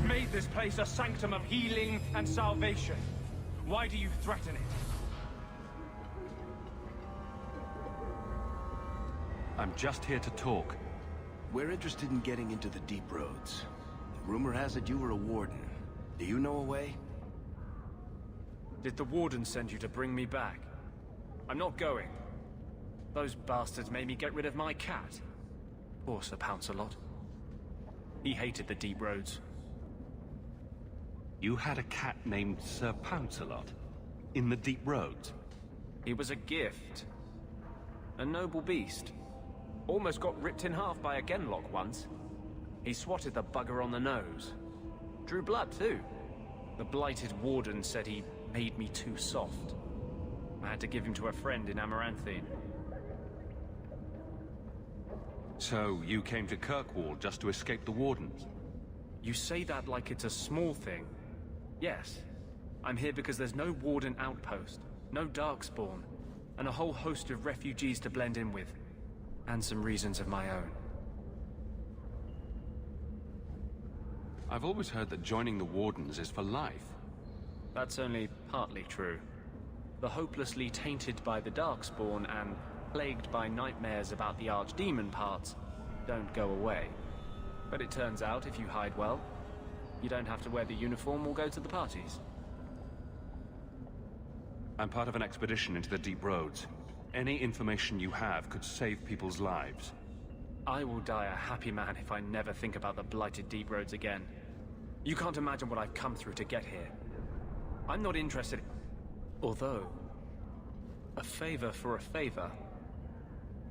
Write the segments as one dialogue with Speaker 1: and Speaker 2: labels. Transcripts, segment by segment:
Speaker 1: made this place a sanctum of healing and salvation. Why do you threaten it?
Speaker 2: I'm just here to talk.
Speaker 3: We're interested in getting into the deep roads. Rumor has it you were a warden. Do you know a way?
Speaker 1: Did the warden send you to bring me back? I'm not going. Those bastards made me get rid of my cat. Poor Sir Pouncelot. He hated the deep roads.
Speaker 2: You had a cat named Sir Pouncelot? In the deep roads?
Speaker 1: He was a gift. A noble beast. Almost got ripped in half by a genlock once. He swatted the bugger on the nose. Drew blood, too. The blighted warden said he made me too soft. I had to give him to a friend in Amaranthine.
Speaker 2: So, you came to Kirkwall just to escape the wardens?
Speaker 1: You say that like it's a small thing. Yes. I'm here because there's no warden outpost, no darkspawn, and a whole host of refugees to blend in with. And some reasons of my own.
Speaker 2: I've always heard that joining the wardens is for life.
Speaker 1: That's only partly true. The hopelessly tainted by the darkspawn and plagued by nightmares about the archdemon parts don't go away. But it turns out if you hide well, you don't have to wear the uniform or go to the parties.
Speaker 2: I'm part of an expedition into the deep roads. Any information you have could save people's lives.
Speaker 1: I will die a happy man if I never think about the blighted deep roads again. You can't imagine what I've come through to get here. I'm not interested. Although, a favor for a favor.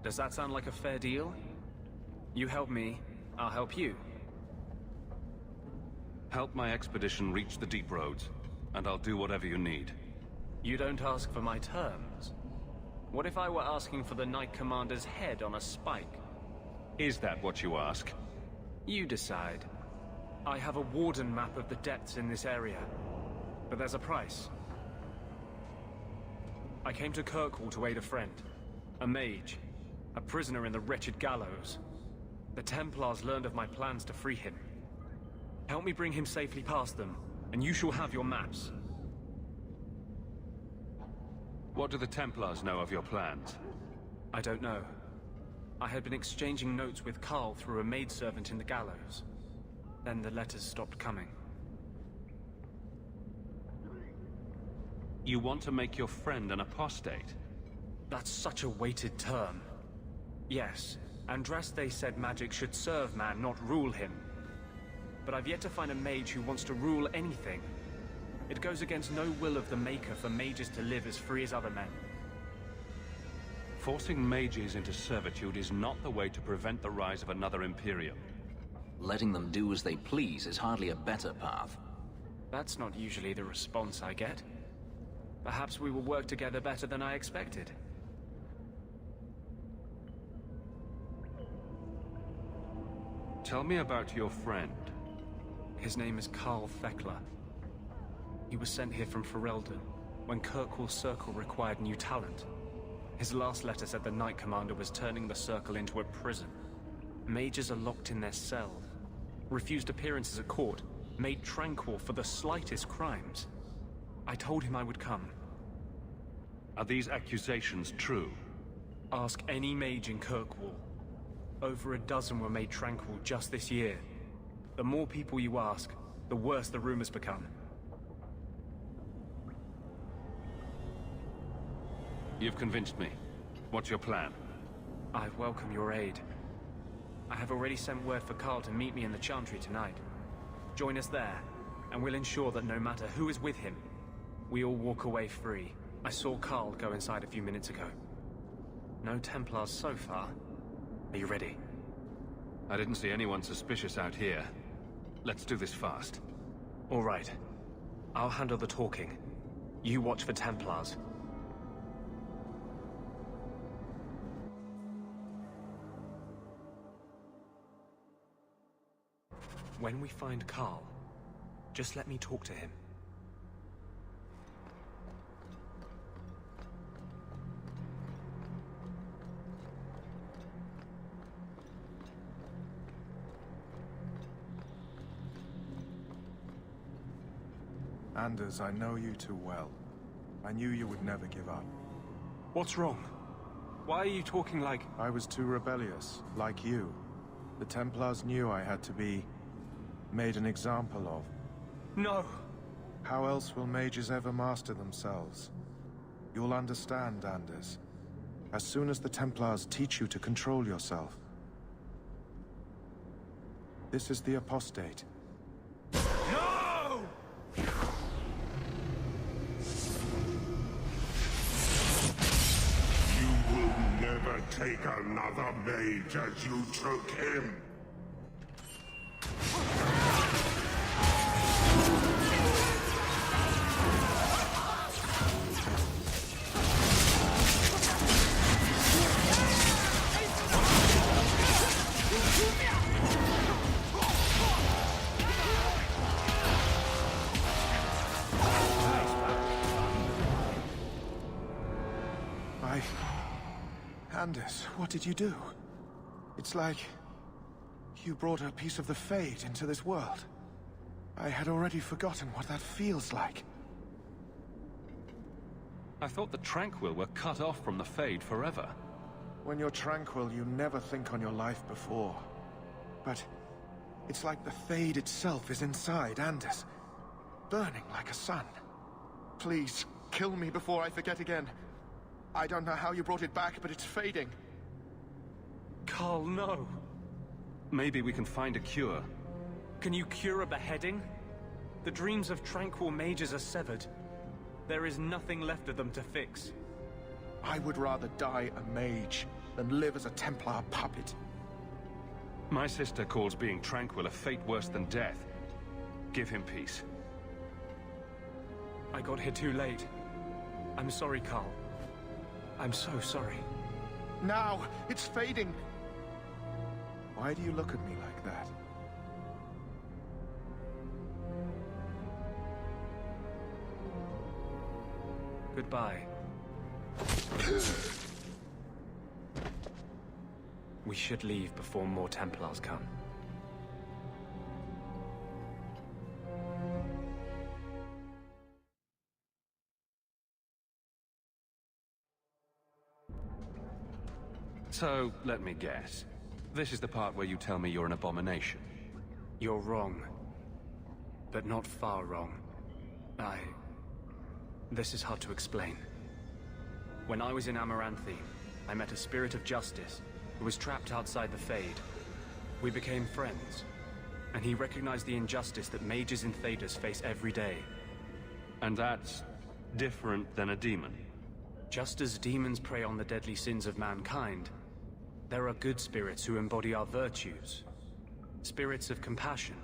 Speaker 1: Does that sound like a fair deal? You help me, I'll help you.
Speaker 2: Help my expedition reach the deep roads, and I'll do whatever you need.
Speaker 1: You don't ask for my terms. What if I were asking for the Knight Commander's head on a spike?
Speaker 2: Is that what you ask?
Speaker 1: You decide. I have a warden map of the depths in this area, but there's a price. I came to Kirkwall to aid a friend, a mage, a prisoner in the wretched gallows. The Templars learned of my plans to free him. Help me bring him safely past them, and you shall have your maps.
Speaker 2: What do the Templars know of your plans?
Speaker 1: I don't know. I had been exchanging notes with Carl through a maidservant in the gallows. Then the letters stopped coming.
Speaker 2: You want to make your friend an apostate?
Speaker 1: That's such a weighted term. Yes, Andraste said magic should serve man, not rule him. But I've yet to find a mage who wants to rule anything. It goes against no will of the Maker for mages to live as free as other men.
Speaker 2: Forcing mages into servitude is not the way to prevent the rise of another Imperium.
Speaker 4: Letting them do as they please is hardly a better path.
Speaker 1: That's not usually the response I get. Perhaps we will work together better than I expected.
Speaker 2: Tell me about your friend.
Speaker 1: His name is Carl Thekla. He was sent here from Ferelden, when Kirkwall Circle required new talent. His last letter said the Knight Commander was turning the Circle into a prison. Mages are locked in their cells, refused appearances at court, made tranquil for the slightest crimes. I told him I would come.
Speaker 2: Are these accusations true?
Speaker 1: Ask any mage in Kirkwall. Over a dozen were made tranquil just this year. The more people you ask, the worse the rumors become.
Speaker 2: You've convinced me. What's your plan?
Speaker 1: I welcome your aid. I have already sent word for Carl to meet me in the Chantry tonight. Join us there, and we'll ensure that no matter who is with him, we all walk away free. I saw Carl go inside a few minutes ago. No Templars so far. Are you ready?
Speaker 2: I didn't see anyone suspicious out here. Let's do this fast.
Speaker 1: All right. I'll handle the talking. You watch for Templars. When we find Carl, just let me talk to him.
Speaker 5: Anders, I know you too well. I knew you would never give up.
Speaker 1: What's wrong? Why are you talking like...
Speaker 5: I was too rebellious, like you. The Templars knew I had to be... made an example of.
Speaker 1: No!
Speaker 5: How else will mages ever master themselves? You'll understand, Anders. As soon as the Templars teach you to control yourself. This is the apostate.
Speaker 1: No!
Speaker 6: You will never take another mage as you took him.
Speaker 5: Anders, what did you do? It's like... you brought a piece of the Fade into this world. I had already forgotten what that feels like.
Speaker 2: I thought the Tranquil were cut off from the Fade forever.
Speaker 5: When you're tranquil, you never think on your life before. But it's like the Fade itself is inside Anders, burning like a sun. Please, kill me before I forget again. I don't know how you brought it back, but it's fading.
Speaker 1: Carl, no.
Speaker 2: Maybe we can find a cure.
Speaker 1: Can you cure a beheading? The dreams of tranquil mages are severed. There is nothing left of them to fix.
Speaker 5: I would rather die a mage than live as a Templar puppet.
Speaker 2: My sister calls being tranquil a fate worse than death. Give him peace.
Speaker 1: I got here too late. I'm sorry, Carl. I'm so sorry.
Speaker 5: Now! It's fading! Why do you look at me like that?
Speaker 1: Goodbye. We should leave before more Templars come.
Speaker 2: So, let me guess. This is the part where you tell me you're an abomination.
Speaker 1: You're wrong. But not far wrong. This is hard to explain. When I was in Amaranthi, I met a spirit of justice who was trapped outside the Fade. We became friends, and he recognized the injustice that mages and Thedas face every day.
Speaker 2: And that's different than a demon?
Speaker 1: Just as demons prey on the deadly sins of mankind, there are good spirits who embody our virtues. Spirits of compassion,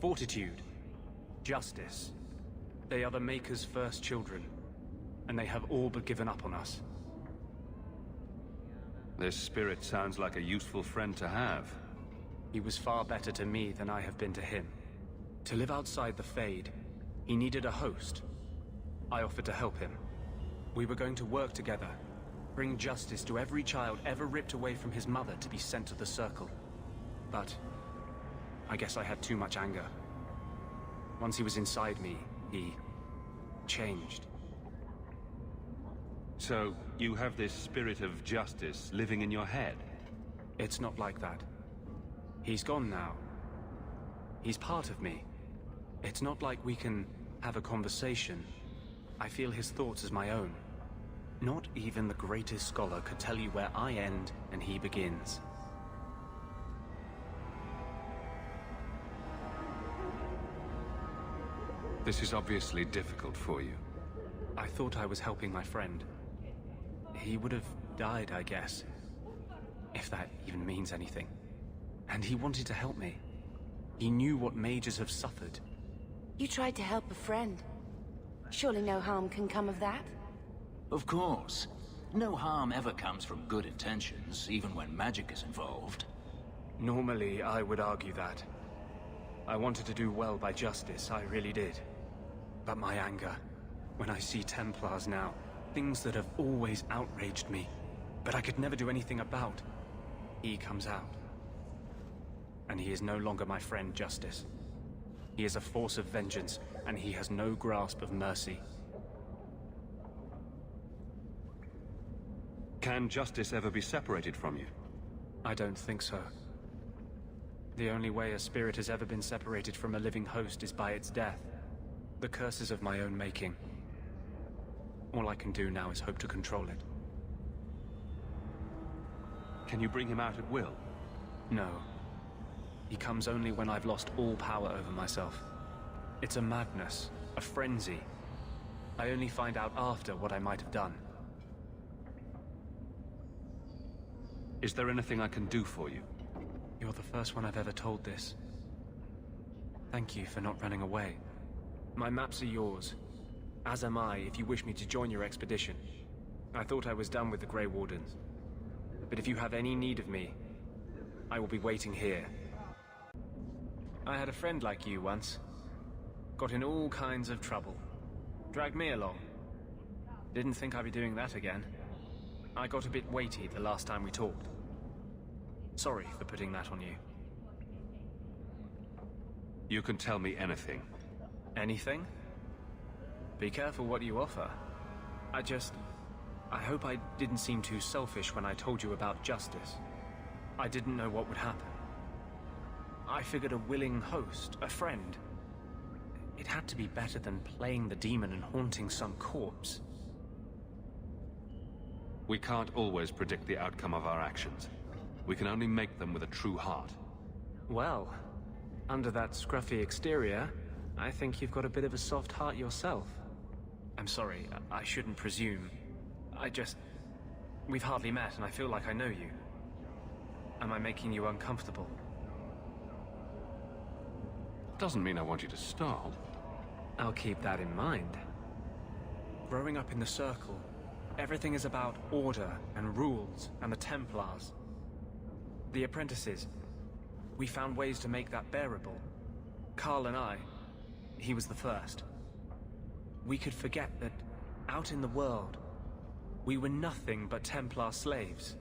Speaker 1: fortitude, justice. They are the Maker's first children, and they have all but given up on us.
Speaker 2: This spirit sounds like a useful friend to have.
Speaker 1: He was far better to me than I have been to him. To live outside the Fade, he needed a host. I offered to help him. We were going to work together, bring justice to every child ever ripped away from his mother to be sent to the Circle. But I guess I had too much anger. Once he was inside me, he changed.
Speaker 2: So, you have this spirit of justice living in your head?
Speaker 1: It's not like that. He's gone now. He's part of me. It's not like we can have a conversation. I feel his thoughts as my own. Not even the greatest scholar could tell you where I end and he begins.
Speaker 2: This is obviously difficult for you.
Speaker 1: I thought I was helping my friend. He would have died, I guess. If that even means anything. And he wanted to help me. He knew what mages have suffered.
Speaker 7: You tried to help a friend. Surely no harm can come of that?
Speaker 4: Of course. No harm ever comes from good intentions, even when magic is involved.
Speaker 1: Normally, I would argue that. I wanted to do well by justice, I really did. But my anger, when I see Templars now, things that have always outraged me, but I could never do anything about, he comes out. And he is no longer my friend, Justice. He is a force of vengeance, and he has no grasp of mercy.
Speaker 2: Can justice ever be separated from you?
Speaker 1: I don't think so. The only way a spirit has ever been separated from a living host is by its death. The curse is of my own making. All I can do now is hope to control it.
Speaker 2: Can you bring him out at will?
Speaker 1: No. He comes only when I've lost all power over myself. It's a madness, a frenzy. I only find out after what I might have done.
Speaker 2: Is there anything I can do for you?
Speaker 1: You're the first one I've ever told this. Thank you for not running away. My maps are yours, as am I if you wish me to join your expedition. I thought I was done with the Grey Wardens. But if you have any need of me, I will be waiting here. I had a friend like you once. Got in all kinds of trouble. Dragged me along. Didn't think I'd be doing that again. I got a bit weighty the last time we talked. Sorry for putting that on you.
Speaker 2: You can tell me anything.
Speaker 1: Anything? Be careful what you offer. I hope I didn't seem too selfish when I told you about justice. I didn't know what would happen. I figured a willing host, a friend. It had to be better than playing the demon and haunting some corpse.
Speaker 2: We can't always predict the outcome of our actions. We can only make them with a true heart.
Speaker 1: Well, under that scruffy exterior, I think you've got a bit of a soft heart yourself. I'm sorry, I shouldn't presume. We've hardly met and I feel like I know you. Am I making you uncomfortable?
Speaker 2: Doesn't mean I want you to stop.
Speaker 1: I'll keep that in mind. Growing up in the Circle, everything is about order and rules and the Templars. The apprentices, we found ways to make that bearable. Carl and I, he was the first. We could forget that out in the world, we were nothing but Templar slaves.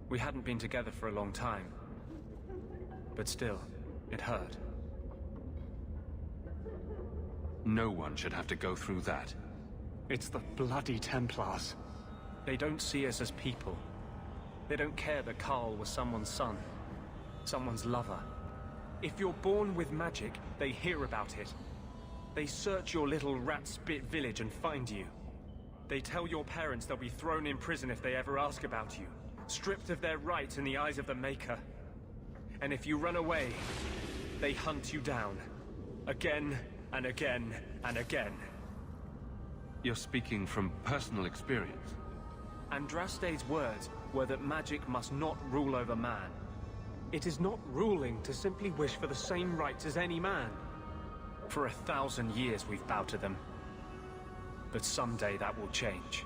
Speaker 1: We hadn't been together for a long time. But still, it hurt.
Speaker 2: No one should have to go through that.
Speaker 1: It's the bloody Templars. They don't see us as people. They don't care that Carl was someone's son, someone's lover. If you're born with magic, they hear about it. They search your little rat-spit village and find you. They tell your parents they'll be thrown in prison if they ever ask about you, stripped of their rights in the eyes of the Maker. And if you run away, they hunt you down. Again and again and again.
Speaker 2: You're speaking from personal experience.
Speaker 1: Andraste's words were that magic must not rule over man. It is not ruling to simply wish for the same rights as any man. For 1,000 years we've bowed to them. But someday that will change.